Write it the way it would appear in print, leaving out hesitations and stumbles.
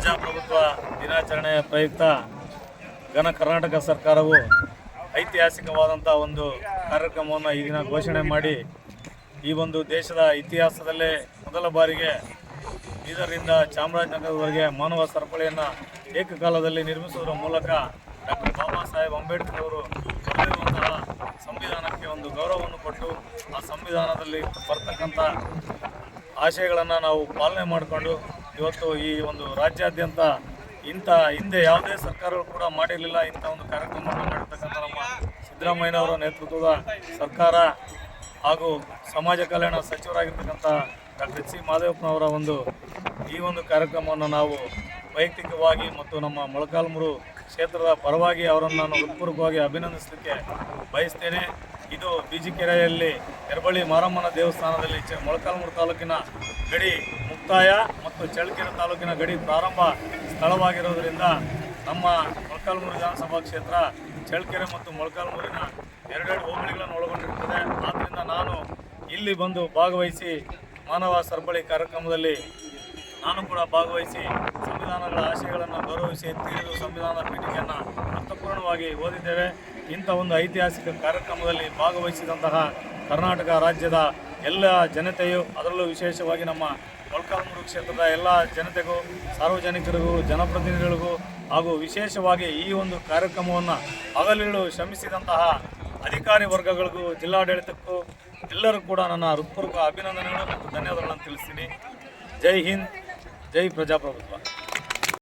ಪ್ರಜಾಪ್ರಭುತ್ವ ದಿನಾಚರಣೆಯ ಪ್ರಯುಕ್ತ ಘನ ಕರ್ನಾಟಕ ಸರ್ಕಾರವು ಐತಿಹಾಸಿಕವಾದಂಥ ಒಂದು ಕಾರ್ಯಕ್ರಮವನ್ನು ಈ ದಿನ ಘೋಷಣೆ ಮಾಡಿ ಈ ಒಂದು ದೇಶದ ಇತಿಹಾಸದಲ್ಲೇ ಮೊದಲ ಬಾರಿಗೆ ಬೀದರ್ನಿಂದ ಚಾಮರಾಜನಗರದವರೆಗೆ ಮಾನವ ಸರಪಳಿಯನ್ನು ಏಕಕಾಲದಲ್ಲಿ ನಿರ್ಮಿಸುವುದರ ಮೂಲಕ ಡಾಕ್ಟರ್ ಬಾಬಾ ಸಾಹೇಬ್ ಅಂಬೇಡ್ಕರ್ ಅವರು ಬರೆದಿರುವಂತಹ ಸಂವಿಧಾನಕ್ಕೆ ಒಂದು ಗೌರವವನ್ನು ಕೊಟ್ಟು ಆ ಸಂವಿಧಾನದಲ್ಲಿ ಬರ್ತಕ್ಕಂಥ ಆಶಯಗಳನ್ನು ನಾವು ಪಾಲನೆ ಮಾಡಿಕೊಂಡು ಇವತ್ತು ಈ ಒಂದು ರಾಜ್ಯಾದ್ಯಂತ ಇಂಥ ಹಿಂದೆ ಯಾವುದೇ ಸರ್ಕಾರಗಳು ಕೂಡ ಮಾಡಿರಲಿಲ್ಲ ಇಂಥ ಒಂದು ಕಾರ್ಯಕ್ರಮವನ್ನು ಮಾಡಿರ್ತಕ್ಕಂಥ ನಮ್ಮ ಸಿದ್ದರಾಮಯ್ಯನವರ ನೇತೃತ್ವದ ಸರ್ಕಾರ ಹಾಗೂ ಸಮಾಜ ಕಲ್ಯಾಣ ಸಚಿವರಾಗಿರ್ತಕ್ಕಂಥ ಡಾಕ್ಟರ್ ಎಚ್ ಸಿ ಮಹದೇವಪ್ಪನವರ ಈ ಒಂದು ಕಾರ್ಯಕ್ರಮವನ್ನು ನಾವು ವೈಯಕ್ತಿಕವಾಗಿ ಮತ್ತು ನಮ್ಮ ಮೊಳಕಾಲ್ಮೂರು ಕ್ಷೇತ್ರದ ಪರವಾಗಿ ಅವರನ್ನು ನಾನು ಹೃತ್ಪೂರ್ವಕವಾಗಿ ಅಭಿನಂದಿಸಲಿಕ್ಕೆ ಬಯಸ್ತೇನೆ. ಇದು ಬಿಜಿಕೆರೆಯಲ್ಲಿ ಎರಬಳ್ಳಿ ಮಾರಮ್ಮನ ದೇವಸ್ಥಾನದಲ್ಲಿ ಮೊಳಕಾಲ್ಮೂರು ತಾಲೂಕಿನ ಗಡಿ ಮುಕ್ತಾಯ ಮತ್ತು ಚಳ್ಳಕೆರೆ ತಾಲೂಕಿನ ಗಡಿ ಪ್ರಾರಂಭ ಸ್ಥಳವಾಗಿರೋದರಿಂದ ನಮ್ಮ ಮೊಳಕಾಲ್ಮೂರು ವಿಧಾನಸಭಾ ಕ್ಷೇತ್ರ ಚಳ್ಳಕೆರೆ ಮತ್ತು ಮೊಳಕಾಲ್ಮೂರಿನ ಎರಡೆರಡು ಹೋಬಳಿಗಳನ್ನು ಒಳಗೊಂಡಿರುತ್ತದೆ. ಆದ್ದರಿಂದ ನಾನು ಇಲ್ಲಿ ಬಂದು ಭಾಗವಹಿಸಿ ಮಾನವ ಸರಪಳಿ ಕಾರ್ಯಕ್ರಮದಲ್ಲಿ ನಾನು ಕೂಡ ಭಾಗವಹಿಸಿ ಸಂವಿಧಾನಗಳ ಆಶಯಗಳನ್ನು ಗೌರವಿಸಿ ತಿಳಿದು ಸಂವಿಧಾನದ ಪೀಠಿಕೆಯನ್ನು ಅರ್ಥಪೂರ್ಣವಾಗಿ ಓದಿದ್ದೇವೆ. ಇಂಥ ಒಂದು ಐತಿಹಾಸಿಕ ಕಾರ್ಯಕ್ರಮದಲ್ಲಿ ಭಾಗವಹಿಸಿದಂತಹ ಕರ್ನಾಟಕ ರಾಜ್ಯದ ಎಲ್ಲ ಜನತೆಯು, ಅದರಲ್ಲೂ ವಿಶೇಷವಾಗಿ ನಮ್ಮ ಮೊಳಕಾಲ್ಮೂರು ಕ್ಷೇತ್ರದ ಎಲ್ಲ ಜನತೆಗೂ, ಸಾರ್ವಜನಿಕರಿಗೂ, ಜನಪ್ರತಿನಿಧಿಗಳಿಗೂ ಹಾಗೂ ವಿಶೇಷವಾಗಿ ಈ ಒಂದು ಕಾರ್ಯಕ್ರಮವನ್ನು ಹಗಲಿರುಳು ಶ್ರಮಿಸಿದಂತಹ ಅಧಿಕಾರಿ ವರ್ಗಗಳಿಗೂ, ಜಿಲ್ಲಾಡಳಿತಕ್ಕೂ ಎಲ್ಲರೂ ಕೂಡ ನನ್ನ ಹೃತ್ಪೂರ್ವಕ ಅಭಿನಂದನೆಗಳು ಮತ್ತು ಧನ್ಯವಾದಗಳನ್ನು ತಿಳಿಸ್ತೀನಿ. ಜೈ ಹಿಂದ್, ಜೈ ಪ್ರಜಾಪ್ರಭುತ್ವ.